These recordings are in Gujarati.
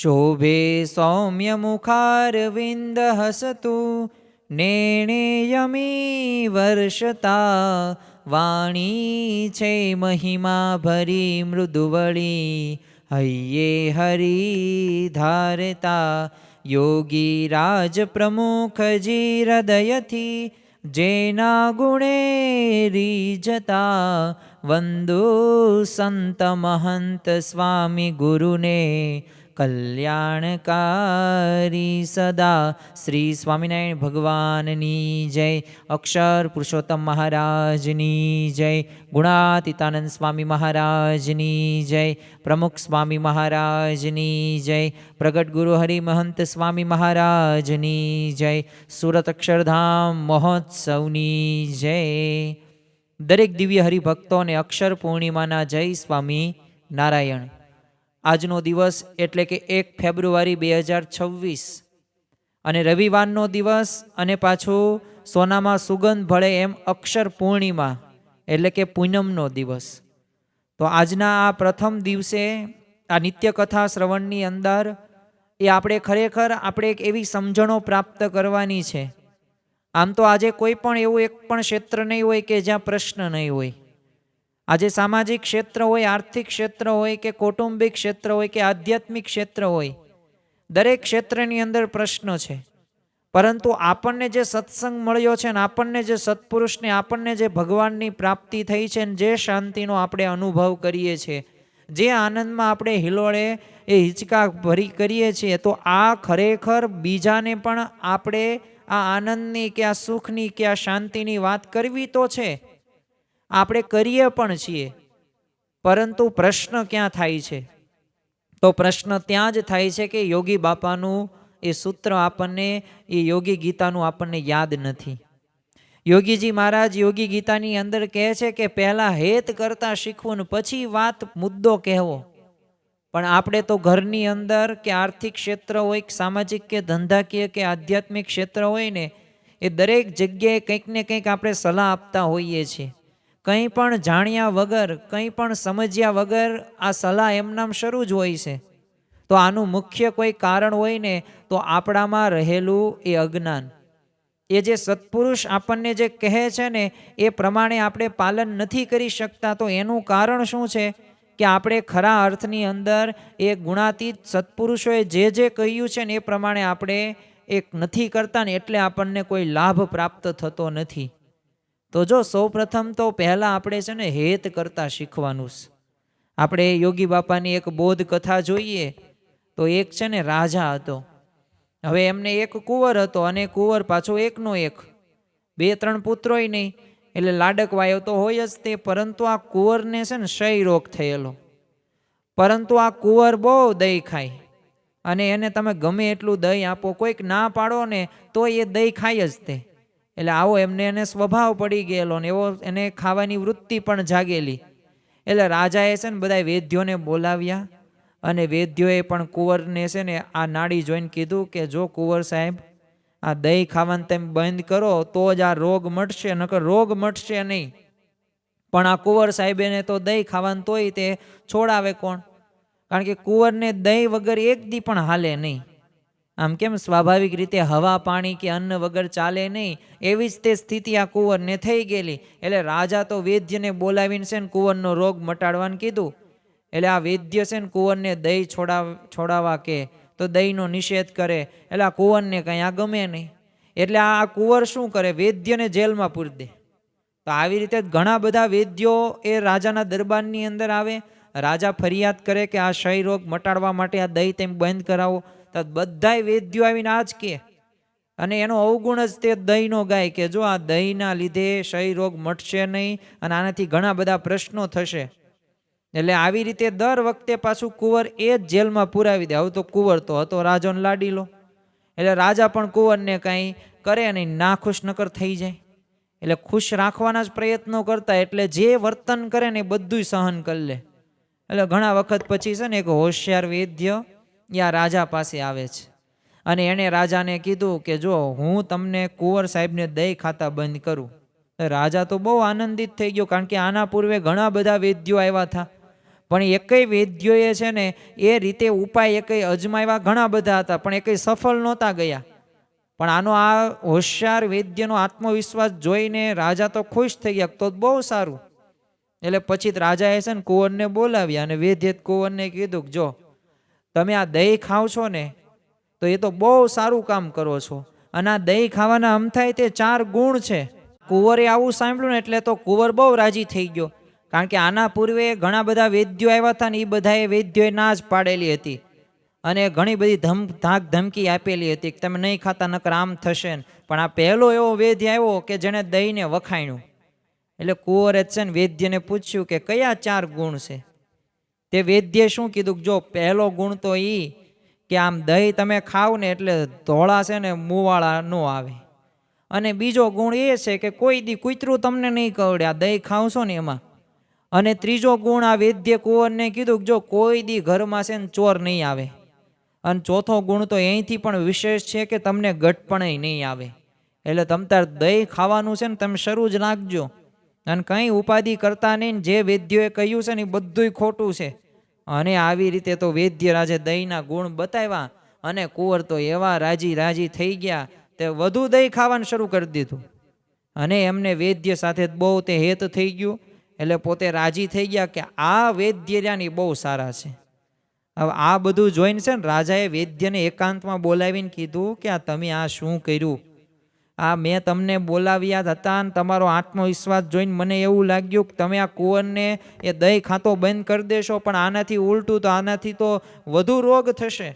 शोभे सौम्यमुखारविन्द हसतु नेणेयमी वर्षता वाणी छे महिमा भरी मृदुवળી हय्ये हरि धारता योगी राज प्रमुखजी हृदयथी जेना गुणे રીઝતા વંદુ સંત મહંત સ્વામી ગુરુને કલ્યાણકારી સદા। શ્રી સ્વામિનારાયણ ભગવાનની જય। અક્ષર પુરુષોત્તમ મહારાજની જય। ગુણાતીતાનંદ સ્વામી મહારાજની જય। પ્રમુખ સ્વામી મહારાજની જય। પ્રગટ ગુરુ હરિ મહંત સ્વામી મહારાજની જય। સુરત અક્ષરધામ મહોત્સવની જય। દરેક દિવ્ય હરિભક્તોને અક્ષર પૂર્ણિમાના જય સ્વામી નારાયણ। આજનો દિવસ એટલે કે 1 ફેબ્રુઆરી 2026 અને રવિવારનો દિવસ અને પાછું સોનામાં સુગંધ ભળે એમ અક્ષર પૂર્ણિમા એટલે કે પૂનમનો દિવસ। તો આજના આ પ્રથમ દિવસે આ નિત્યકથા શ્રવણની અંદર એ આપણે ખરેખર આપણે એક એવી સમજણો પ્રાપ્ત કરવાની છે। આમ તો આજે કોઈ પણ એવું એક પણ ક્ષેત્ર નહીં હોય કે જ્યાં પ્રશ્ન નહીં હોય। આજે સામાજિક ક્ષેત્ર હોય, આર્થિક ક્ષેત્ર હોય કે કૌટુંબિક ક્ષેત્ર હોય કે આધ્યાત્મિક ક્ષેત્ર હોય, દરેક ક્ષેત્રની અંદર પ્રશ્ન છે। પરંતુ આપણને જે સત્સંગ મળ્યો છે ને આપણને જે સત્પુરુષને આપણને જે ભગવાનની પ્રાપ્તિ થઈ છે ને જે શાંતિનો આપણે અનુભવ કરીએ છીએ, જે આનંદમાં આપણે હિલોળે એ હિંચકા ભરી કરીએ છીએ, તો આ ખરેખર બીજાને પણ આપણે આ આનંદની કે આ સુખની કે આ શાંતિની વાત કરવી તો છે, આપણે કરીએ પણ છીએ। પરંતુ પ્રશ્ન ક્યાં થાય છે? તો પ્રશ્ન ત્યાં જ થાય છે કે યોગી બાપાનું એ સૂત્ર આપણને એ યોગી ગીતાનું આપણને યાદ નથી। યોગીજી મહારાજ યોગી ગીતાની અંદર કહે છે કે પહેલા હેત કરતા શીખવું ને પછી વાત મુદ્દો કહેવો। પણ આપણે તો ઘરની અંદર કે આર્થિક ક્ષેત્ર હોય કે સામાજિક કે ધંધાકીય કે આધ્યાત્મિક ક્ષેત્ર હોય ને એ દરેક જગ્યાએ કંઈક ને કંઈક આપણે સલાહ આપતા હોઈએ છીએ। કંઈ પણ જાણ્યા વગર, કંઈ પણ સમજ્યા વગર આ સલાહ એમનામ શરૂ જ હોય છે। તો આનું મુખ્ય કોઈ કારણ હોય ને તો આપણામાં રહેલું એ અજ્ઞાન। એ જે સત્પુરુષ આપણને જે કહે છે ને એ પ્રમાણે આપણે પાલન નથી કરી શકતા। તો એનું કારણ શું છે કે આપણે ખરા અર્થની અંદર એ ગુણાતીત સત્પુરુષોએ જે કહ્યું છે ને એ પ્રમાણે આપણે એક નથી કરતા ને એટલે આપણને કોઈ લાભ પ્રાપ્ત થતો નથી। તો જો સૌપ્રથમ તો પહેલાં આપણે છે ને હેત કરતાં શીખવાનું છે। આપણે યોગી બાપાની એક બોધ કથા જોઈએ તો એક છે ને રાજા હતો। હવે એમને એક કુંવર હતો અને કુંવર પાછો એકનો એક, 2-3 પુત્રોય નહીં, એટલે લાડકવાયો તો હોય જ તે। પરંતુ આ કુંવરને છે ને ક્ષય રોગ થયેલો। પરંતુ આ કુંવર બહુ દહીં ખાય અને એને તમે ગમે એટલું દહીં આપો, કોઈક ના પાડો ને તો એ દહીં ખાય જ તે। એટલે આવો એને સ્વભાવ પડી ગયેલો ને એવો એને ખાવાની વૃત્તિ પણ જાગેલી। એટલે રાજાએ છે ને બધા વૈદ્યોને બોલાવ્યા અને વૈદ્યોએ પણ કુંવરને છે ને આ નાડી જોઈને કીધું કે જો કુંવર સાહેબ આ દહીં ખાવાનું તમે બંધ કરો તો જ આ રોગ મટશે, નકર રોગ મટશે નહીં। પણ આ કુંવર સાહેબેને તો દહીં ખાવાનું તોય તે છોડાવે કોણ? કારણ કે કુંવરને દહીં વગર એક દી પણ હાલે નહીં। આમ કેમ સ્વાભાવિક રીતે હવા પાણી કે અન્ન વગર ચાલે નહીં, એવી જ તે સ્થિતિ આ કુંવરને થઈ ગયેલી। એટલે રાજા તો વૈદ્યને બોલાવીને છે ને કુંવરનો રોગ મટાડવાનું કીધું। એટલે આ વૈદ્ય છે ને કુંવરને દહીં છોડાવવા કે તો દહીંનો નિષેધ કરે। એટલે આ કુંવરને કંઈ આ ગમે નહીં, એટલે આ કુંવર શું કરે? વૈદ્યને જેલમાં પૂરી દે। તો આવી રીતે ઘણા બધા વૈદ્યો એ રાજાના દરબારની અંદર આવે। રાજા ફરિયાદ કરે કે આ ક્ષય રોગ મટાડવા માટે આ દહીં તેમ બંધ કરાવો। તો બધાય વૈદ્યો આવીને આ જ કહે અને એનો અવગુણ જ તે દહીંનો ગાય કે જો આ દહીંના લીધે ક્ષય રોગ મટશે નહીં અને આનાથી ઘણા બધા પ્રશ્નો થશે। એટલે આવી રીતે દર વખતે પાછું કુંવર એ જ જેલમાં પુરાવી દે। હવે તો કુંવર તો હતો રાજાનો લાડીલો, એટલે રાજા પણ કુંવરને કાંઈ કરે નહીં, ના ખુશ નકર થઈ જાય। એટલે ખુશ રાખવાના જ પ્રયત્નો કરતા, એટલે જે વર્તન કરે ને એ બધું સહન કરી લે। એટલે ઘણા વખત પછી છે ને એક હોશિયાર વૈદ્ય યા રાજા પાસે આવે છે અને એણે રાજાને કીધું કે જો હું તમને કુંવર સાહેબને દહીં ખાતા બંધ કરું। રાજા તો બહુ આનંદિત થઈ ગયો, કારણ કે આના પૂર્વે ઘણા બધા વૈદ્યો આવ્યા હતા પણ એકય વેદ્યોએ છે ને એ રીતે ઉપાય એકય અજમાવ્યા ઘણા બધા હતા, પણ એકય સફળ નહોતા ગયા. પણ આનો આ હોશિયાર વૈદ્યનો આત્મવિશ્વાસ જોઈને રાજા તો ખુશ થઈ ગયા, તો બહુ સારું. એટલે પછી રાજાએ છે ને કુંવરને બોલાવ્યા અને વૈદ્ય કુંવરને કીધું કે જો તમે આ દહીં ખાવ છો ને તો એ તો બહુ સારું કામ કરો છો, અને આ દહીં ખાવાના અમથાય તે 4 ગુણ છે. કુંવરે આવું સાંભળ્યું ને એટલે તો કુંવર બહુ રાજી થઈ ગયો, કારણ કે આના પૂર્વે ઘણા બધા વૈદ્યો આવ્યા હતા ને એ બધાએ વૈદ્યોએ ના જ પાડેલી હતી અને ઘણી બધી ધાક ધમકી આપેલી હતી કે તમે નહીં ખાતા નકર આમ થશે ને. પણ આ પહેલો એવો વૈદ્ય આવ્યો કે જેણે દહીંને વખાણ્યું. એટલે કુંવરે છે ને વૈદ્યને પૂછ્યું કે કયા 4 ગુણ છે. તે વૈદ્યે શું કીધું, જો પહેલો ગુણ તો એ કે આમ દહીં તમે ખાવ ને એટલે ધોળા છે ને મુવાળા ન આવે, અને બીજો ગુણ એ છે કે કોઈ દી કૂતરું તમને નહીં કરડે આ દહીં ખાવશો ને એમાં. અને ત્રીજો ગુણ આ વૈદ્ય કુંવરને કીધું કે જો કોઈ દી ઘરમાં છે ને ચોર નહીં આવે. અને ચોથો ગુણ તો અહીંથી પણ વિશેષ છે કે તમને ગટપણ નહીં આવે. એટલે તમ તાર દહીં ખાવાનું છે ને તમે શરૂ જ રાખજો, અને કંઈ ઉપાધિ કરતા નહીં. જે વૈદ્યોએ કહ્યું છે ને એ બધુંય ખોટું છે. અને આવી રીતે તો વૈદ્ય રાજે દહીંના ગુણ બતાવ્યા અને કુંવર તો એવા રાજી થઈ ગયા તે વધુ દહીં ખાવાનું શરૂ કરી દીધું. અને એમને વૈદ્ય સાથે બહુ તે હેત થઈ ગયું, એટલે પોતે રાજી થઈ ગયા કે આ વૈદ્ય રહ્યાની બહુ સારા છે. હવે આ બધું જોઈને છે ને રાજાએ વૈદ્યને એકાંતમાં બોલાવીને કીધું કે આ તમે આ શું કર્યું? આ મેં તમને બોલાવ્યા હતા અને તમારો આત્મવિશ્વાસ જોઈને મને એવું લાગ્યું કે તમે આ કુંવરને એ દહીં ખાતો બંધ કરી દેશો, પણ આનાથી ઉલટું તો આનાથી તો વધુ રોગ થશે.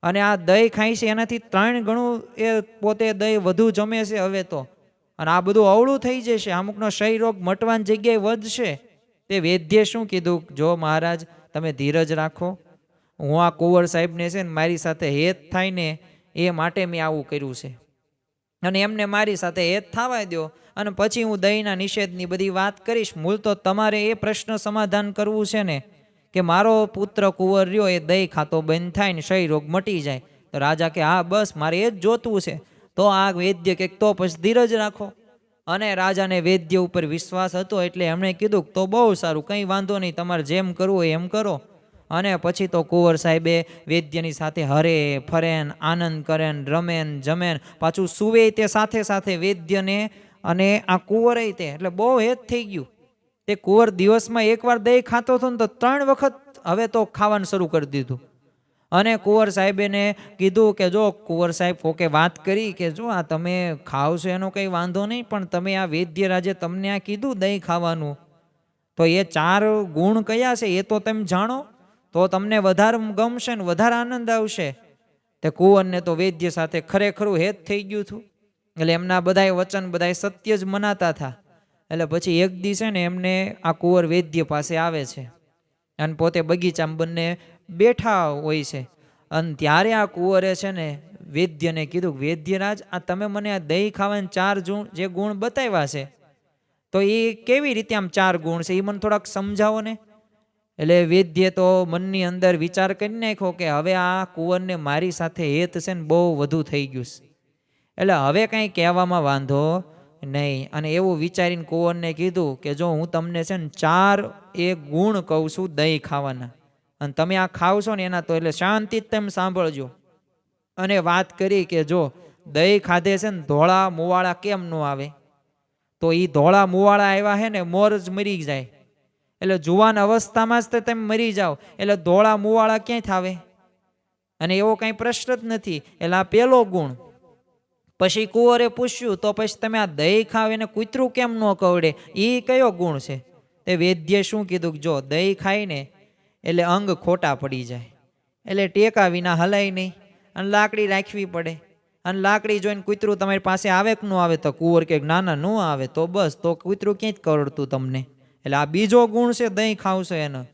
અને આ દહીં ખાય છે એનાથી 3 ગણું એ પોતે દહીં વધુ જમે છે હવે તો, અને આ બધું અવળું થઈ જશે, અમુકનો ક્ષય રોગ મટવાની જગ્યાએ વધશે. તે વૈદ્યે શું કીધું, જો મહારાજ તમે ધીરજ રાખો, હું આ કુંવર સાહેબને છે ને મારી સાથે હેત થાય ને એ માટે મેં આવું કર્યું છે, અને એમને મારી સાથે હેત થવા દો, અને પછી હું દહીંના નિષેધની બધી વાત કરીશ. મૂળ તો તમારે એ પ્રશ્ન સમાધાન કરવું છે ને કે મારો પુત્ર કુંવર રહ્યો એ દહીં ખાતો બંધ થાય ને ક્ષય રોગ મટી જાય. તો રાજા કે હા બસ મારે એ જ જોતું છે. તો આ વૈદ્ય કે તો પછી ધીરજ રાખો. અને રાજાને વૈદ્ય ઉપર વિશ્વાસ હતો એટલે એમણે કીધું તો બહુ સારું, કંઈ વાંધો નહીં, તમારે જેમ કરવું હોય એમ કરો. અને પછી તો કુંવર સાહેબે વૈદ્યની સાથે હરે ફરેન આનંદ કરેન રમેન જમેન, પાછું સુવે તે સાથે સાથે વૈદ્યને અને આ કુંવરે તે, એટલે બહુ હેત થઈ ગયું. તે કુંવર દિવસમાં એકવાર દહીં ખાતો હતો ને તો 3 વખત હવે તો ખાવાનું શરૂ કરી દીધું. અને કુંવર સાહેબને કીધું કે જો કુંવર સાહેબ કોકે વાત કરી કે જો આ તમે ખાવ છો એનો કંઈ વાંધો નહીં, પણ તમે આ વૈદ્ય રાજે તમને આ કીધું દહીં ખાવાનું, તો એ 4 ગુણ કયા છે એ તો તમે જાણો તો તમને વધારે ગમશે ને વધારે આનંદ આવશે. તે કુંવરને તો વૈદ્ય સાથે ખરેખરું હેત થઈ ગયું હતું, એટલે એમના બધાય વચન બધાય સત્ય જ મનાતા હતા. એટલે પછી એક દિવસે ને એમને આ કુંવર વૈદ્ય પાસે આવે છે અને પોતે બગીચામાં બંને બેઠા હોય છે. અને ત્યારે આ કુંવરે છે ને વૈદ્યને કીધું, વૈદ્યરાજ આ તમે મને આ દહીં ખાવાના 4 જે ગુણ બતાવ્યા છે તો એ કેવી રીતે આમ 4 ગુણ છે એ મને થોડાક સમજાવો ને. એટલે વૈદ્ય તો મનની અંદર વિચાર કરી નાખ્યો કે હવે આ કુંવરને મારી સાથે હેત છે ને બહુ વધુ થઈ ગયું છે, એટલે હવે કંઈ કહેવામાં વાંધો નહીં. અને એવું વિચારીને કુંવરને કીધું કે જો હું તમને છે ને 4 ગુણ કહું છું દહીં ખાવાના, અને તમે આ ખાવશો ને એના તો એટલે શાંતિ તમે સાંભળજો. અને વાત કરી કે જો દહીં ખાધે છે ને ધોળા મુવાળા કેમ ન આવે, તો એ ધોળા મુવાળા આવ્યા છે ને મોર જ મરી જાય, એટલે જુવાન અવસ્થામાં જ તમે મરી જાઓ, એટલે ધોળા મુવાળા ક્યાંય થાવે, અને એવો કંઈ પ્રશ્ન જ નથી. એટલે આ પહેલો ગુણ. પછી કુંવરે પૂછ્યું તો પછી તમે આ દહીં ખાવ એને કૂતરું કેમ ન કવડે, એ કયો ગુણ છે? તે વૈદ્યે શું કીધું કે જો દહીં ખાય ને એટલે અંગ ખોટા પડી જાય, એટલે ટેકા વિના હલાય નહીં, અને લાકડી રાખવી પડે, અને લાકડી જોઈને કૂતરું તમારી પાસે આવે કે ન આવે? તો કુંવર કે ના ના ન આવે, તો બસ તો કૂતરું ક્યાંય જ કરડતું તમને. એટલે આ બીજો ગુણ છે દહીં ખાવશો એનો.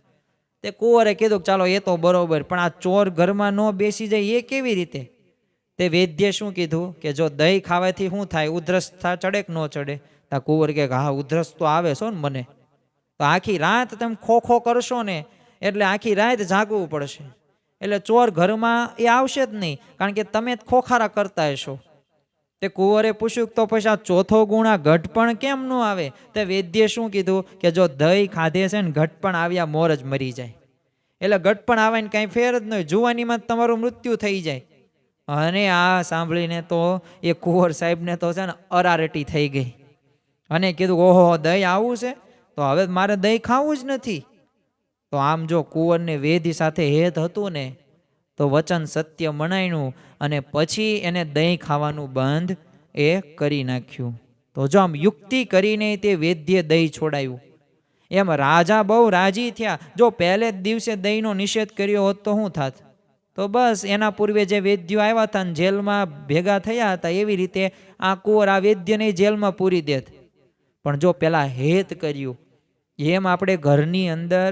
તે કુંવરે કીધું ચાલો એ તો બરોબર, પણ આ ચોર ઘરમાં ન બેસી જાય એ કેવી રીતે? તે વૈદ્યે શું કીધું કે જો દહીં ખાવાથી શું થાય, ઉધરસ ચડે કે ન ચડે? તા કુંવર કે હા ઉધરસ તો આવે છો ને મને, તો આખી રાત તમે ખોખો કરશો ને એટલે આખી રાત જાગવું પડશે, એટલે ચોર ઘરમાં એ આવશે જ નહીં, કારણ કે તમે જ ખોખારા કરતા હશો. તે કુંવરે પૂછ્યું તો પછી આ ચોથો ગુણ આ ઘટપણ કેમ ન આવે? તે વૈદ્યે શું કીધું કે જો દહીં ખાધે છે ને ઘટપણ આવ્યા મોર જ મરી જાય. એટલે ઘટપણ આવે ને કાંઈ ફેર જ નહીં, જુવાનીમાં જ તમારું મૃત્યુ થઈ જાય. અને આ સાંભળીને તો એ કુંવર સાહેબને તો છે ને અરારટી થઈ ગઈ અને કીધું ઓહો દહીં આવું છે, તો હવે મારે દહીં ખાવું જ નથી. તો આમ જો કુંવરને વેદ સાથે હેત હતું ને તો વચન સત્ય મનાયણું અને પછી એને દહીં ખાવાનું બંધ એ કરી નાખ્યું. તો જો આમ યુક્તિ કરીને તે વેદ્ય દહીં છોડાયું. એમ રાજા બહુ રાજી થયા. જો પહેલે જ દિવસે દહીંનો નિષેધ કર્યો હોત તો શું થાત? તો બસ એના પૂર્વે જે વેદ્યો આવ્યા હતા ને જેલમાં ભેગા થયા હતા એવી રીતે આ કુંવર આ વેદ્યને જેલમાં પૂરી દેત. પણ જો પેલા હેત કર્યું, એમ આપણે ઘરની અંદર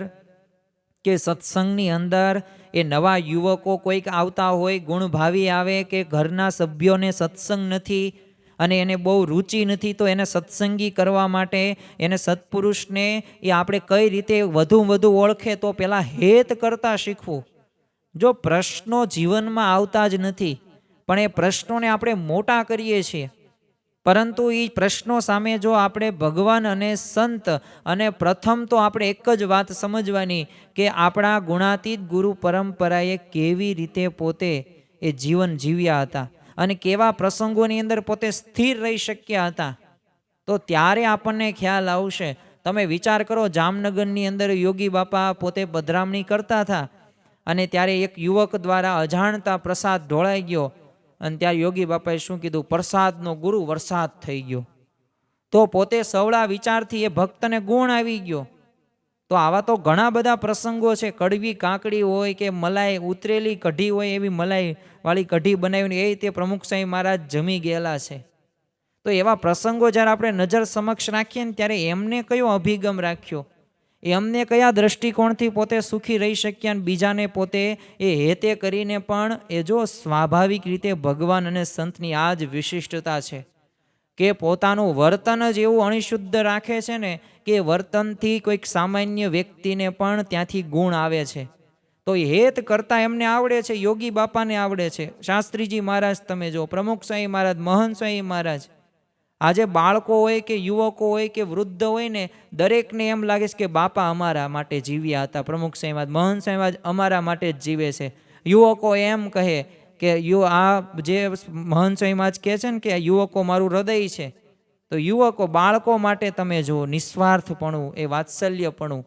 કે સત્સંગની અંદર એ નવા યુવકો કોઈક આવતા હોય, ગુણભાવી આવે કે ઘરના સભ્યોને સત્સંગ નથી અને એને બહુ રુચિ નથી, તો એને સત્સંગી કરવા માટે એને સત્પુરુષને એ આપણે કઈ રીતે વધુ વધુ ઓળખે તો પહેલાં હેત કરતાં શીખવું. જો પ્રશ્નો જીવનમાં આવતા જ નથી પણ એ પ્રશ્નોને આપણે મોટા કરીએ છીએ, પરંતુ એ પ્રશ્નો સામે જો આપણે ભગવાન અને સંત અને પ્રથમ તો આપણે એક જ વાત સમજવાની કે આપણા ગુણાતીત ગુરુ પરંપરાએ કેવી રીતે પોતે એ જીવન જીવ્યા હતા અને કેવા પ્રસંગોની અંદર પોતે સ્થિર રહી શક્યા હતા, તો ત્યારે આપણને ખ્યાલ આવશે. તમે વિચાર કરો, જામનગરની અંદર યોગી બાપા પોતે પધરામણી કરતા હતા અને ત્યારે એક યુવક દ્વારા અજાણતા પ્રસાદ ઢોળાઈ ગયો અને ત્યારે યોગી બાપાએ શું કીધું? પ્રસાદનો ગુરુ વરસાદ થઈ ગયો. તો પોતે સવળા વિચારથી એ ભક્તને ગુણ આવી ગયો. તો આવા તો ઘણા બધા પ્રસંગો છે. કડવી કાકડી હોય કે મલાઈ ઉતરેલી કઢી હોય, એવી મલાઈ વાળી કઢી બનાવીને એ તે પ્રમુખ સાંઈ મહારાજ જમી ગયેલા છે. તો એવા પ્રસંગો જ્યારે આપણે નજર સમક્ષ રાખીએ ને ત્યારે એમને કયો અભિગમ રાખ્યો, એમને કયા દ્રષ્ટિકોણથી પોતે સુખી રહી શક્યા અને બીજાને પોતે એ હેતે કરીને પણ એ જો સ્વાભાવિક રીતે ભગવાન અને સંતની આ જ વિશિષ્ટતા છે કે પોતાનું વર્તન જ એવું અણિશુદ્ધ રાખે છે ને કે વર્તનથી કોઈક સામાન્ય વ્યક્તિને પણ ત્યાંથી ગુણ આવે છે. તો એ હેત કરતા એમને આવડે છે, યોગી બાપાને આવડે છે. શાસ્ત્રીજી મહારાજ તમે જો, પ્રમુખ સ્વામી મહારાજ, મહંત સ્વામી મહારાજ, આજે બાળકો હોય કે યુવકો હોય કે વૃદ્ધ હોય ને દરેકને એમ લાગે છે કે બાપા અમારા માટે જીવ્યા હતા. પ્રમુખ સ્વામી મહંત સ્વામી અમારા માટે જ જીવે છે. યુવકો એમ કહે કે આ જે મહંત સ્વામી કહે છે ને કે યુવકો મારું હૃદય છે, તો યુવકો બાળકો માટે તમે જુઓ નિસ્વાર્થપણું, એ વાત્સલ્યપણું,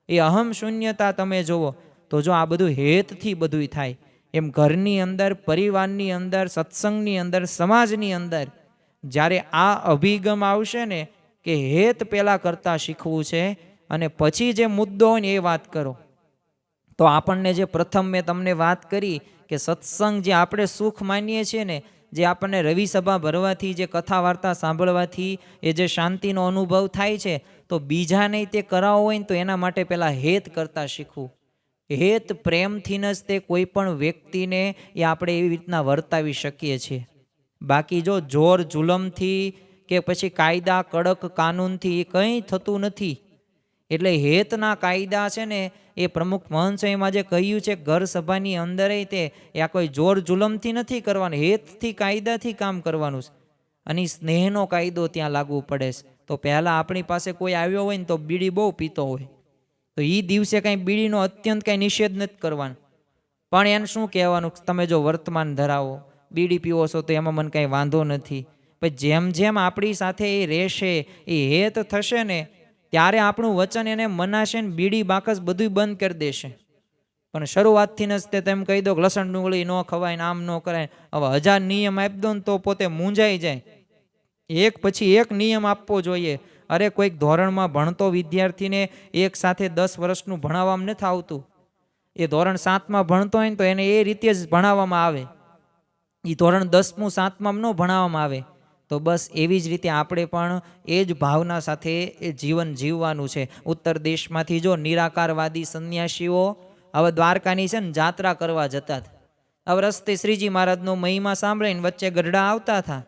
એ અહમ શૂન્યતા તમે જુઓ. તો જો આ બધું હેતથી બધું થાય, એમ ઘરની અંદર, પરિવારની અંદર, સત્સંગની અંદર, સમાજની અંદર જ્યારે આ અભિગમ આવશે ને કે હેત પહેલાં કરતાં શીખવું છે અને પછી જે મુદ્દો હોય ને એ વાત કરો, તો આપણને જે પ્રથમ મેં તમને વાત કરી કે સત્સંગ જે આપણે સુખ માનીએ છીએ ને, જે આપણને રવિ સભા ભરવાથી, જે કથા વાર્તા સાંભળવાથી એ જે શાંતિનો અનુભવ થાય છે, તો બીજાને તે કરાવવો હોય ને તો એના માટે પહેલાં હેત કરતાં શીખવું. હેત પ્રેમથી જ તે કોઈ પણ વ્યક્તિને એ આપણે એવી રીતના વર્તાવી શકીએ છીએ. બાકી જો જોર જુલમથી કે પછી કાયદા કડક કાનૂનથી એ કંઈ થતું નથી. એટલે હેતના કાયદા છે ને એ પ્રમુખ મહંત સ્વામીમાં જે કહ્યું છે ઘર સભાની અંદર તે આ કોઈ જોર જુલમથી નથી કરવાનું, હેતથી કાયદાથી કામ કરવાનું છે. અને સ્નેહનો કાયદો ત્યાં લાગુ પડે છે. તો પહેલાં આપણી પાસે કોઈ આવ્યો હોય ને તો બીડી બહુ પીતો હોય, તો એ દિવસે કાંઈ બીડીનો અત્યંત કાંઈ નિષેધ નથી કરવાનો, પણ એને શું કહેવાનું? તમે જો વર્તમાન ધરાવો, બીડી પીવો છો તો એમાં મને કાંઈ વાંધો નથી. પણ જેમ જેમ આપણી સાથે એ રહેશે, એ હેત થશે ને ત્યારે આપણું વચન એને મનાશે ને બીડી બાકસ બધું બંધ કરી દેશે. પણ શરૂઆતથી જ તે તેમ કહી દો કે લસણ ડુંગળી ન ખવાય ને આમ ન કરાય, હવે 1000 નિયમ આપી દો ને તો પોતે મૂંઝાઈ જાય. એક પછી એક નિયમ આપવો જોઈએ. અરે કોઈક ધોરણમાં ભણતો વિદ્યાર્થીને એક સાથે 10 વર્ષનું ભણાવવામાં નથી આવતું. એ ધોરણ 7માં ભણતો હોય ને તો એને એ રીતે જ ભણાવવામાં આવે, એ ધોરણ 10મું 7માં ન ભણાવવામાં આવે. તો બસ એવી જ રીતે આપણે પણ એ જ ભાવના સાથે એ જીવન જીવવાનું છે. ઉત્તર દેશમાંથી જો નિરાકારવાદી સંન્યાસીઓ હવે દ્વારકાની છે ને જાત્રા કરવા જતા હતા. હવે રસ્તે શ્રીજી મહારાજનો મહિમા સાંભળીને વચ્ચે ગઢડા આવતા હતા.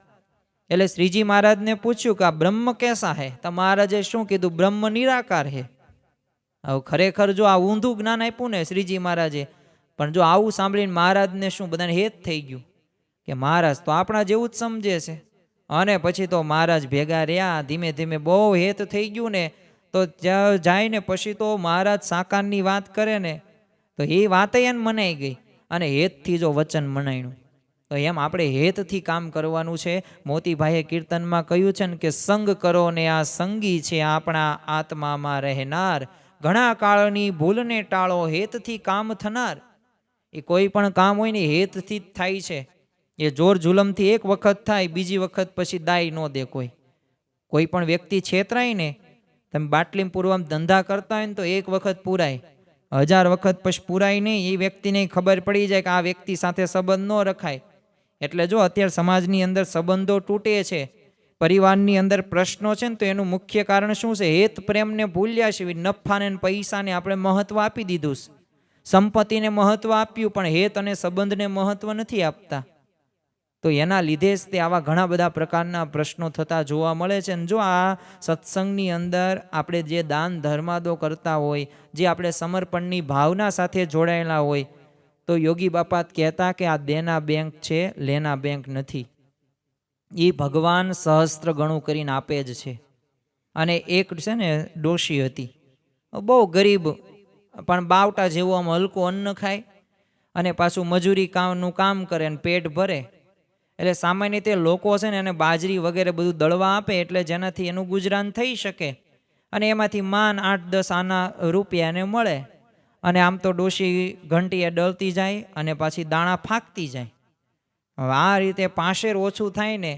એટલે શ્રીજી મહારાજને પૂછ્યું કે આ બ્રહ્મ કેસા હે? તો મહારાજે શું કીધું? બ્રહ્મ નિરાકાર હે. હવે ખરેખર જો આ ઊંધું જ્ઞાન આપ્યું ને શ્રીજી મહારાજે, પણ જો આવું સાંભળીને મહારાજને શું બધાને હેત થઈ ગયું કે મહારાજ તો આપણા જેવું જ સમજે છે. અને પછી તો મહારાજ ભેગા રહ્યા, ધીમે ધીમે બહુ હેત થઈ ગયું ને, તો જાય ને પછી તો મહારાજ સાકારની વાત કરે ને તો એ વાત એને મનાઈ ગઈ, અને હેતથી જો વચન મનાયું. તો એમ આપણે હેતથી કામ કરવાનું છે. મોતીભાઈએ કીર્તનમાં કહ્યું છે ને કે સંગ કરો ને આ સંગી છે આપણા આત્મામાં રહેનાર, ઘણા કાળની ભૂલને ટાળો હેતથી કામ થનાર. એ કોઈ પણ કામ હોય ને હેતથી જ થાય છે. એ જોર જુલમથી એક વખત થાય, બીજી વખત પછી દાય ન દે કોઈ. કોઈ પણ વ્યક્તિ છેતરાય ને, તમે બાટલીમાં પૂરવા ધંધા કરતા હોય ને તો એક વખત પૂરાય, 1000 વખત પછી પૂરાય નહીં. એ વ્યક્તિને ખબર પડી જાય કે આ વ્યક્તિ સાથે સંબંધ ન રખાય. એટલે જો અત્યારે સમાજની અંદર સંબંધો તૂટે છે, પરિવારની અંદર પ્રશ્નો છે ને, તો એનું મુખ્ય કારણ શું છે? હેત પ્રેમને ભૂલ્યા છે. નફાને પૈસાને આપણે મહત્વ આપી દીધું છે, સંપત્તિને મહત્વ આપ્યું, પણ હેત અને સંબંધને મહત્વ નથી આપતા. તો એના લીધે જ તે આવા ઘણા બધા પ્રકારના પ્રશ્નો થતા જોવા મળે છે. અને જો આ સત્સંગની અંદર આપણે જે દાન ધર્માદો કરતા હોય, જે આપણે સમર્પણની ભાવના સાથે જોડાયેલા હોય, તો યોગી બાપા કહેતા કે આ દેના બેંક છે, લેના બેંક નથી. એ ભગવાન સહસ્ત્ર ગણું કરીને આપે જ છે. અને એક છે ને ડોશી હતી, બહુ ગરીબ, પણ બાવટા જેવું આમ હલકું અન્ન ખાય, અને પાછું મજૂરી કામનું કામ કરે અને પેટ ભરે. એટલે સામાન્ય રીતે લોકો છે ને એને બાજરી વગેરે બધું દળવા આપે, એટલે જેનાથી એનું ગુજરાન થઈ શકે, અને એમાંથી માન 8-10 આના રૂપિયા એને મળે. અને આમ તો ડોશી ઘંટીએ ડળતી જાય અને પાછી દાણા ફાંકતી જાય. હવે આ રીતે પાશેર ઓછું થાય ને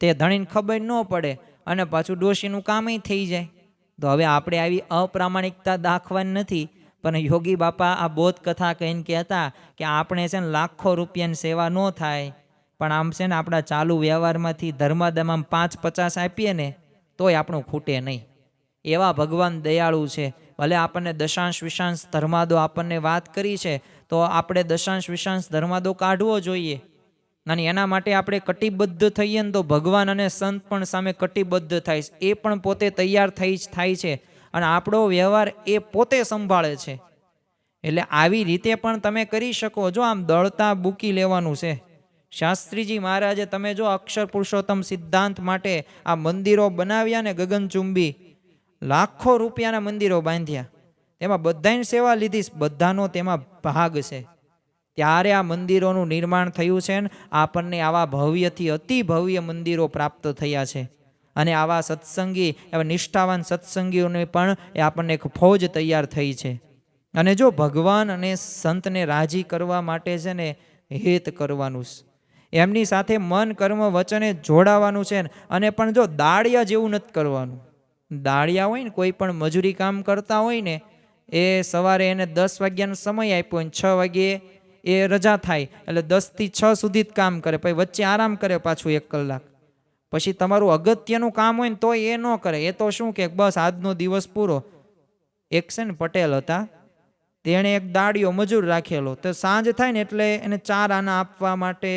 તે ધણીને ખબર ન પડે, અને પાછું ડોશીનું કામય થઈ જાય. તો હવે આપણે આવી અપ્રામાણિકતા દાખવાની નથી, પણ યોગી બાપા આ બોધ કથા કહીને કહેતા કે આપણે છે ને લાખો રૂપિયાની સેવા ન થાય, પણ આમ છે ને આપણા ચાલુ વ્યવહારમાંથી ધર્માદામાં 5-50 આપીએ ને તોય આપણું ખૂટે નહીં. એવા ભગવાન દયાળુ છે. ભલે આપણને દશાંશ વિશાંશ ધર્માદો આપણને વાત કરી છે, તો આપણે દશાંશ વિશાંશ ધર્માદો કાઢવો જોઈએ. અને એના માટે આપણે કટિબદ્ધ થઈએ ને તો ભગવાન અને સંત પણ સામે કટિબદ્ધ થાય છે. એ પણ પોતે તૈયાર થાય છે, અને આપણો વ્યવહાર એ પોતે સંભાળે છે. એટલે આવી રીતે પણ તમે કરી શકો. જો આમ દળતા બૂકી લેવાનું છે. શાસ્ત્રીજી મહારાજે તમે જો અક્ષર પુરુષોત્તમ સિદ્ધાંત માટે આ મંદિરો બનાવ્યા ને, ગગનચુંબી લાખો રૂપિયાના મંદિરો બાંધ્યા, તેમાં બધાની સેવા લીધી, બધાનો તેમાં ભાગ છે. ત્યારે આ મંદિરોનું નિર્માણ થયું છે. આપણને આવા ભવ્યથી અતિ ભવ્ય મંદિરો પ્રાપ્ત થયા છે. અને આવા સત્સંગી, એવા નિષ્ઠાવાન સત્સંગીઓને પણ એ આપણને એક ફૌજ તૈયાર થઈ છે. અને જો ભગવાન અને સંતને રાજી કરવા માટે છે ને હેત કરવાનું છે, એમની સાથે મન કર્મ વચને જોડાવાનું છે. અને પણ જો દાળિયા જેવું નથી કરવાનું. દાળિયા હોય ને, કોઈ પણ મજૂરી કામ કરતા હોય ને, એ સવારે એને 10 વાગ્યાનો સમય આપ્યો હોય, 6 વાગ્યે એ રજા થાય, એટલે 10 થી 6 સુધી જ કામ કરે, પછી વચ્ચે આરામ કરે પાછું 1 કલાક. પછી તમારું અગત્યનું કામ હોય ને તો એ ન કરે. એ તો શું કે બસ આજનો દિવસ પૂરો. એક છે ને પટેલ હતા, તેણે એક દાળિયો મજૂર રાખેલો. તો સાંજ થાય ને એટલે એને 4 આના આપવા માટે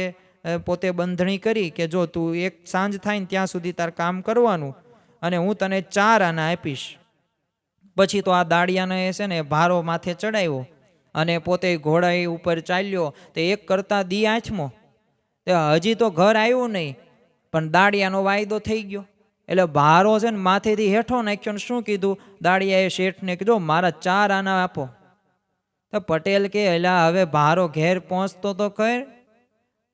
પોતે બંધણી કરી કે જો તું એક સાંજ થાય ને ત્યાં સુધી તાર કામ કરવાનું, અને હું તને 4 આના આપીશ. પછી તો આ દાળિયાને છે ને ભારો માથે ચડાવ્યો અને પોતે ઘોડા ઉપર ચાલ્યો. તો એક કરતા દી આઠમો, તે હજી તો ઘર આવ્યું નહીં, પણ દાળિયાનો વાયદો થઈ ગયો. એટલે ભારો છે ને માથેથી હેઠો નાખ્યો. ને શું કીધું દાળિયાએ શેઠને કીધું, મારા 4 આના આપો. તો પટેલ કે એલા હવે ભારો ઘેર પહોંચતો તો કર,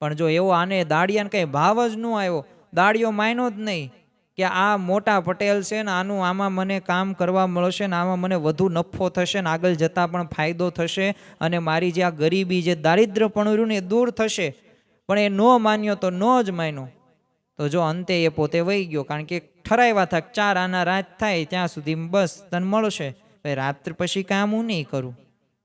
પણ જો એવો આને દાળિયાને કઈ ભાવ જ ન આવ્યો. દાળિયો માન્યો જ નહીં કે આ મોટા પટેલ છે ને, આમાં મને કામ કરવા મળશે ને, આમાં મને વધુ નફો થશે ને, આગળ જતાં પણ ફાયદો થશે, અને મારી જે આ ગરીબી, જે દારિદ્ર્યપણું રહ્યું ને એ દૂર થશે. પણ એ ન માન્યો તો ન જ માન્યો. તો જો અંતે એ પોતે વહી ગયો, કારણ કે ઠરાવ્યા હતા 4 આના રાત થાય ત્યાં સુધી બસ તને મળશે, રાત્રે પછી કામ હું નહીં કરું.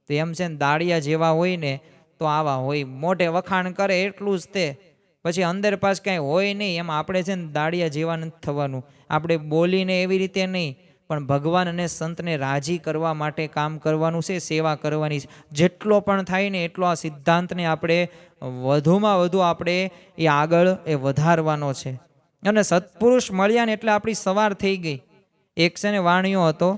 તો એમ છે ને દાળિયા જેવા હોય ને તો આવા હોય, મોઢે વખાણ કરે એટલું જ તે, પછી અંદર પાસ કાંઈ હોય નહીં. એમ આપણે છે ને દાળિયા જેવા નથી થવાનું. આપણે બોલીને એવી રીતે નહીં, પણ ભગવાન અને સંતને રાજી કરવા માટે કામ કરવાનું છે, સેવા કરવાની છે. જેટલો પણ થાય ને એટલો આ સિદ્ધાંતને આપણે વધુમાં વધુ આપણે એ આગળ એ વધારવાનો છે. અને સત્પુરુષ મળ્યા ને એટલે આપણી સવાર થઈ ગઈ. એક છે ને વાણિયો હતો,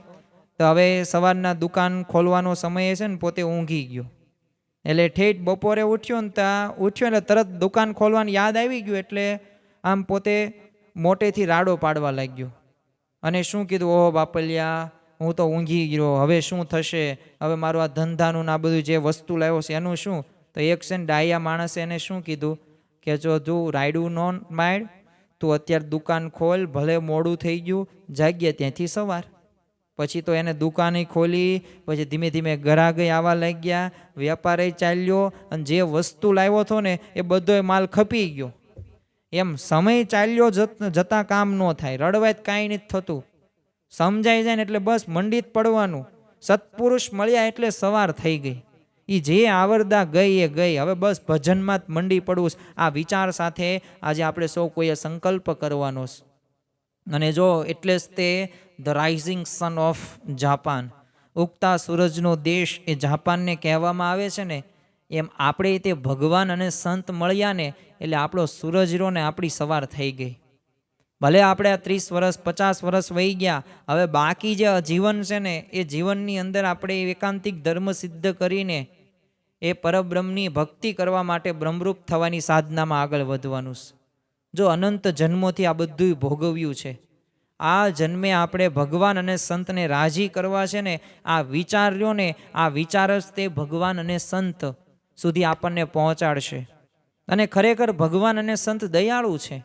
તો હવે સવારના દુકાન ખોલવાનો સમય છે ને, પોતે ઊંઘી ગયો. એટલે ઠેઠ બપોરે ઉઠ્યો ને ત્યાં ઉઠ્યો એટલે તરત દુકાન ખોલવાની યાદ આવી ગયું. એટલે આમ પોતે મોટેથી રાડો પાડવા લાગ્યો અને શું કીધું, ઓહો બાપલિયા, હું તો ઊંઘી ગયો, હવે શું થશે, હવે મારું આ ધંધાનું આ બધું જે વસ્તુ લાવ્યો છે એનું શું? તો એક છે ને ડાયા માણસે એને શું કીધું કે જો તું રાયડું ન માડ, તું અત્યારે દુકાન ખોલ, ભલે મોડું થઈ ગયું, જાગ્યા ત્યાંથી સવાર. પછી તો એને દુકાને ખોલી, પછી ધીમે ધીમે ગ્રાહકે આવવા લાગ્યા, વેપારે ચાલ્યો અને જે વસ્તુ લાવ્યો હતો ને એ બધો માલ ખપી ગયો. એમ સમય ચાલ્યો જતા કામ ન થાય, રડવાય કાંઈ નથી થતું. સમજાઈ જાય ને એટલે બસ મંડી જ પડવાનું. સત્પુરુષ મળ્યા એટલે સવાર થઈ ગઈ. એ જે આવરદા ગઈ એ ગઈ, હવે બસ ભજનમાં જ મંડી પડવું. આ વિચાર સાથે આજે આપણે સૌ કોઈએ સંકલ્પ કરવાનો છે. અને જો એટલે જ તે the rising sun of Japan, ઉગતા સૂરજનો દેશ એ જાપાનને કહેવામાં આવે છે ને, એમ આપણે તે ભગવાન અને સંત મળ્યા ને એટલે આપણો સૂરજ રહ્યો ને આપણી સવાર થઈ ગઈ. ભલે આપણે આ 30 વર્ષ 50 વર્ષ વહી ગયા, હવે બાકી જે જીવન છે ને એ જીવનની અંદર આપણે એકાંતિક ધર્મ સિદ્ધ કરીને એ પરબ્રહ્મની ભક્તિ કરવા માટે બ્રહ્મરૂપ થવાની સાધનામાં આગળ વધવાનું છે. જો અનંત જન્મોથી આ બધું ભોગવ્યું છે, આ જન્મે આપણે ભગવાન અને સંતને રાજી કરવા છે ને, આ વિચાર રહ્યો ને, આ વિચાર જ તે ભગવાન અને સંત સુધી આપણને પહોંચાડશે. અને ખરેખર ભગવાન અને સંત દયાળુ છે.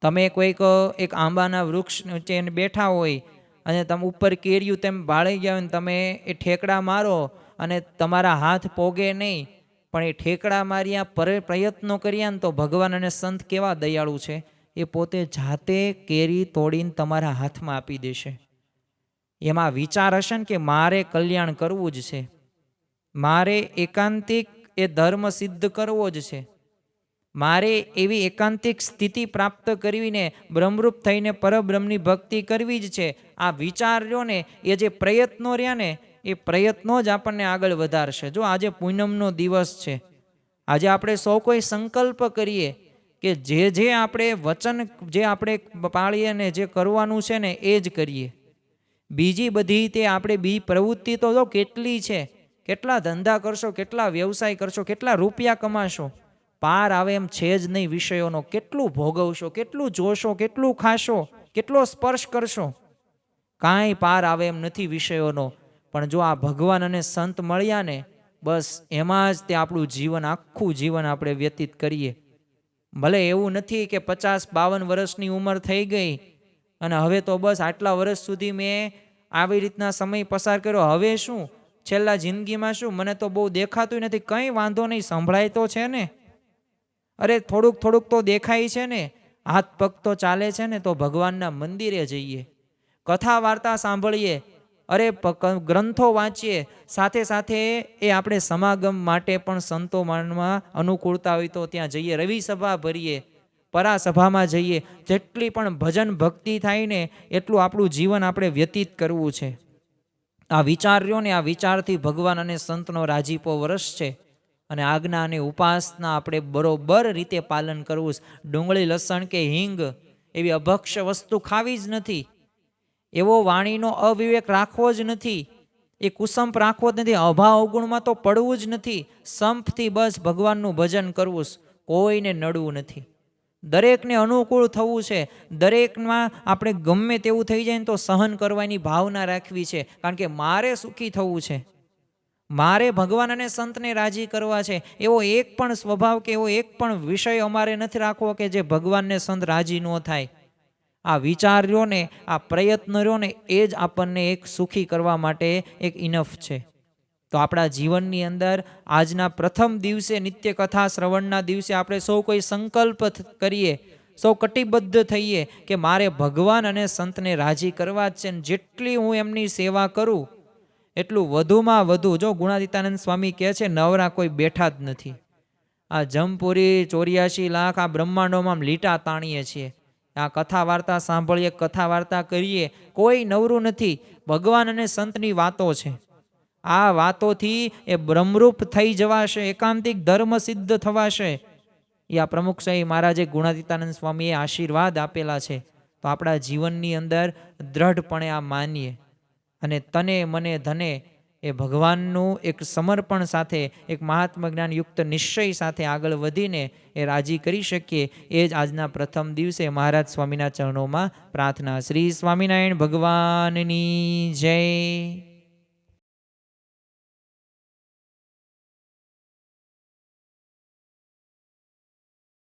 તમે કોઈક એક આંબાના વૃક્ષ નીચે બેઠા હોય અને તમે ઉપર કેર્યું તેમ ભાળી ગયા હોય ને તમે એ ઠેકડા મારો અને તમારા હાથ પોગે નહીં, પણ એ ઠેકડા માર્યા, પ્રયત્નો કર્યા ને તો ભગવાન અને સંત કેવા દયાળુ છે, એ પોતે જાતે કેરી તોડીને તમારા હાથમાં આપી દેશે. એમાં વિચાર હશે ને કે મારે કલ્યાણ કરવું જ છે, મારે એકાંતિક એ ધર્મ સિદ્ધ કરવો જ છે, મારે એવી એકાંતિક સ્થિતિ પ્રાપ્ત કરવીને બ્રહ્મરૂપ થઈને પરબ્રહ્મની ભક્તિ કરવી જ છે. આ વિચાર રહ્યો ને, એ જે પ્રયત્નો રહ્યા ને એ પ્રયત્નો જ આપણને આગળ વધારશે. જો આજે પૂનમનો દિવસ છે, આજે આપણે સૌ કોઈ સંકલ્પ કરીએ કે જે આપણે વચન જે આપણે પાળીએ ને જે કરવાનું છે ને એ જ કરીએ. બીજી બધી તે આપણે પ્રવૃત્તિ તો જો કેટલી છે, કેટલા ધંધા કરશો, કેટલા વ્યવસાય કરશો, કેટલા રૂપિયા કમાશો, પાર આવે એમ છે જ નહીં વિષયોનો. કેટલું ભોગવશો, કેટલું જોશો, કેટલું ખાશો, કેટલો સ્પર્શ કરશો, કાંઈ પાર આવે એમ નથી વિષયોનો. પણ જો આ ભગવાન અને સંત મળ્યા ને, બસ એમાં જ તે આપણું જીવન, આખું જીવન આપણે વ્યતીત કરીએ. ભલે એવું નથી કે 50-52 વર્ષની ઉંમર થઈ ગઈ અને હવે તો બસ આટલા વર્ષ સુધી મેં આવી રીતના સમય પસાર કર્યો, હવે શું છેલ્લા જિંદગીમાં શું, મને તો બહુ દેખાતું નથી. કંઈ વાંધો નહીં, સંભળાય તો છે ને, અરે થોડુંક થોડુંક તો દેખાય છે ને, હાથ પગ તો ચાલે છે ને, તો ભગવાનના મંદિરે જઈએ, કથા વાર્તા સાંભળીએ, અરે ગ્રંથો વાંચીએ, સાથે સાથે એ આપણે સમાગમ માટે પણ સંતો માનમાં અનુકૂળતા હોય તો ત્યાં જઈએ, રવિ સભા ભરીએ, પરાસભામાં જઈએ. જેટલી પણ ભજન ભક્તિ થાય ને એટલું આપણું જીવન આપણે વ્યતીત કરવું છે. આ વિચાર રહ્યો ને, આ વિચારથી ભગવાન અને સંતનો રાજીપો વરસશે અને આજ્ઞા અને ઉપાસના આપણે બરોબર રીતે પાલન કરવું. ડુંગળી લસણ કે હિંગ એવી અભક્ષ્ય વસ્તુ ખાવી જ નથી, એવો વાણીનો અવિવેક રાખવો જ નથી, એ કુસંપ રાખવો જ નથી, અભાવ અવગુણમાં તો પડવું જ નથી. સંપથી બસ ભગવાનનું ભજન કરવું, કોઈને નડવું નથી, દરેકને અનુકૂળ થવું છે. દરેકમાં આપણે ગમે તેવું થઈ જાય ને તો સહન કરવાની ભાવના રાખવી છે, કારણ કે મારે સુખી થવું છે, મારે ભગવાન અને સંતને રાજી કરવા છે. એવો એક પણ સ્વભાવ કે એવો એક પણ વિષય અમારે નથી રાખવો કે જે ભગવાનને સંત રાજી ન થાય. આ વિચાર રહ્યો ને, આ પ્રયત્ન રહ્યો ને, એ જ આપણને એક સુખી કરવા માટે એક ઇનફ છે. તો આપણા જીવનની અંદર આજના પ્રથમ દિવસે, નિત્ય કથા શ્રવણના દિવસે આપણે સૌ કોઈ સંકલ્પ કરીએ, સૌ કટિબદ્ધ થઈએ કે મારે ભગવાન અને સંતને રાજી કરવા જ છે. જેટલી હું એમની સેવા કરું એટલું વધુમાં વધુ. જો ગુણાતીતાનંદ સ્વામી કહે છે, નવરા કોઈ બેઠા જ નથી. આ જમપુરી 84 લાખ આ બ્રહ્માંડોમાં લીટા તાણીએ છીએ, આ કથા વાર્તા સાંભળીએ, કથા વાર્તા કરીએ, કોઈ નવરું નથી. ભગવાન અને સંતની વાતો છે, આ વાતોથી એ બ્રહ્મરૂપ થઈ જવાશે, એકાંતિક ધર્મ સિદ્ધ થવાશે. એ આ પ્રમુખ સાહેબ મહારાજે ગુણાતીતાનંદ સ્વામીએ આશીર્વાદ આપેલા છે. તો આપણા જીવનની અંદર દ્રઢપણે આ માનીએ અને તને મને ધને એ ભગવાનનું એક સમર્પણ સાથે, એક મહાત્મ જ્ઞાનયુક્ત નિશ્ચય સાથે આગળ વધીને એ રાજી કરી શકીએ, એ જ આજના પ્રથમ દિવસે મહારાજ સ્વામીના ચરણોમાં પ્રાર્થના. શ્રી સ્વામિનારાયણ ભગવાનની જય.